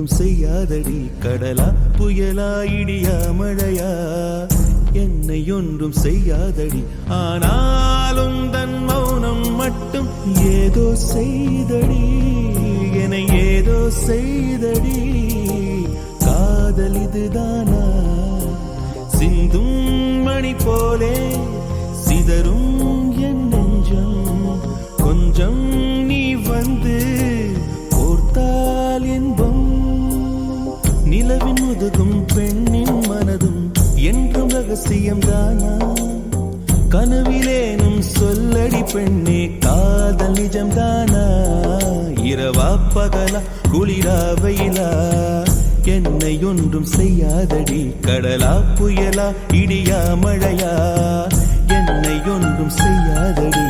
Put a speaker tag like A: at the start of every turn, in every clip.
A: ஒன்றும் செய்யாதடி கடலா புயலா இடியா மழையா என்னை ஒன்றும் செய்யாதடி ஆனாலும் தன் மௌனம் மட்டும் ஏதோ செய்தடி என்னை ஏதோ செய்தடி காதல் இதுதானா சிந்தும் மணி போலே சிதறும் என் நெஞ்சம் கொஞ்சம் நீ வந்து கோர்த்தால் என்பம் நிலவின் முதுகும் பெண்ணின் மனதும் என்றும் ரகசியம் தானா கனவிலேனும் சொல்லடி பெண்ணே காதல் நிஜம் தானா இரவா பகலா குளிரா வெயிலா என்னை ஒன்றும் செய்யாதடி கடலா புயலா இடியா மழையா என்னை ஒன்றும் செய்யாதடி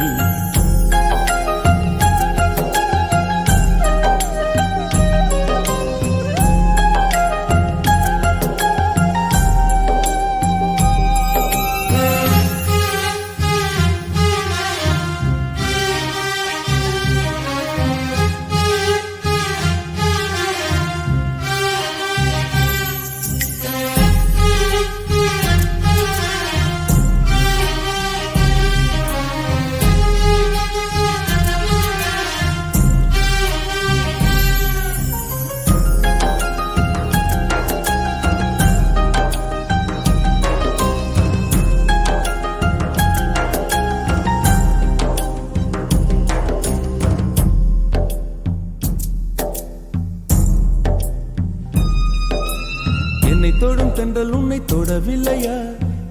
A: என்னை தொடும் தென்றல் உன்னை தொடவில்லையா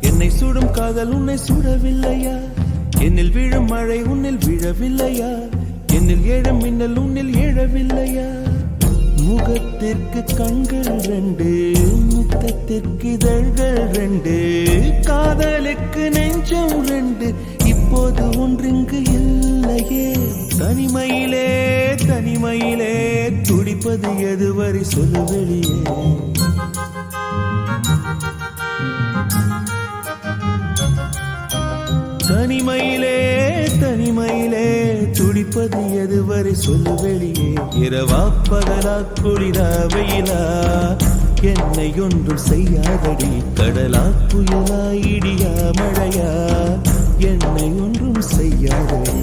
A: என்னை சுடும் காதல் உன்னை சுடவில்லையா என்னில் விழும் மழை உன்னில் விழவில்லையா என்னில் ஏழும் மின்னல் உன்னில் எழவில்லையா முகத்திற்கு கண்கள் ரெண்டு முத்தத்திற்கு இதழ்கள் ரெண்டு காதலுக்கு நெஞ்சம் ரெண்டு இப்போது ஒன்றிங்கு இல்லையே தனிமையிலே தனிமையிலே துடிப்பது எதுவரை சொல்லு வெளியே தனிமையிலே தனிமையிலே துடிப்பது எதுவரை சொல்லு வெளியே இரவா பகலா குளிரா வெயிலா என்னை ஒன்றும் செய்யாதடி கடலா புயலா இடியா மழையா என்னை ஒன்றும் செய்யாதடி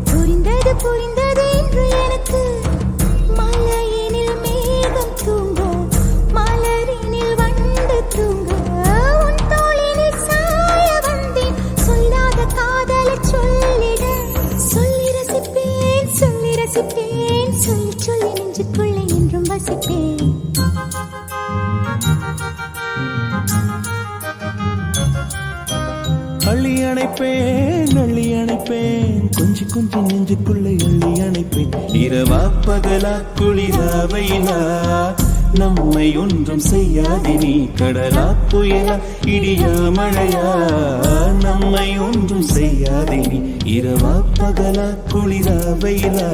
B: புரிந்தது புரிந்தது என்று எனக்கு மலையினில் மேகம் தூங்க மலரினில் வண்டு தூங்க உன் தோளினில் சாய வந்தேன் சொல்லாத காதலை சொல்லிட சொல்லி ரசிப்பேன் சொல்லி ரசிப்பேன் சொல்லி சொல்லி நெஞ்சுக்குள்ளே என்றும் வசிப்பேன்
A: அள்ளி அணைப்பேன் கொஞ்சி கொஞ்சி நெஞ்சுக்குள்ளே அள்ளி அணைப்பேன் இரவா பகலா குளிரா வெயிலா நம்மை ஒன்றும் செய்யாதினி கடலா புயலா இடியா மழையா நம்மை ஒன்றும் செய்யாதினி இரவா பகலா குளிரா வெயிலா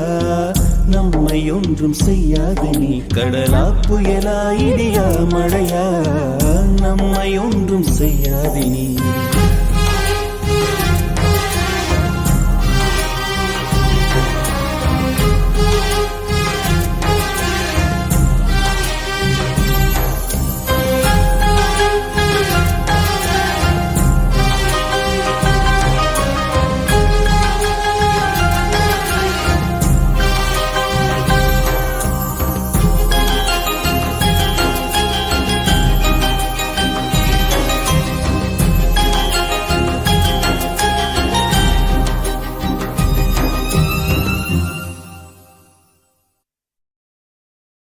A: நம்மை ஒன்றும் செய்யாதினி கடலா புயலா இடியா மழையா நம்மை ஒன்றும் செய்யாதினி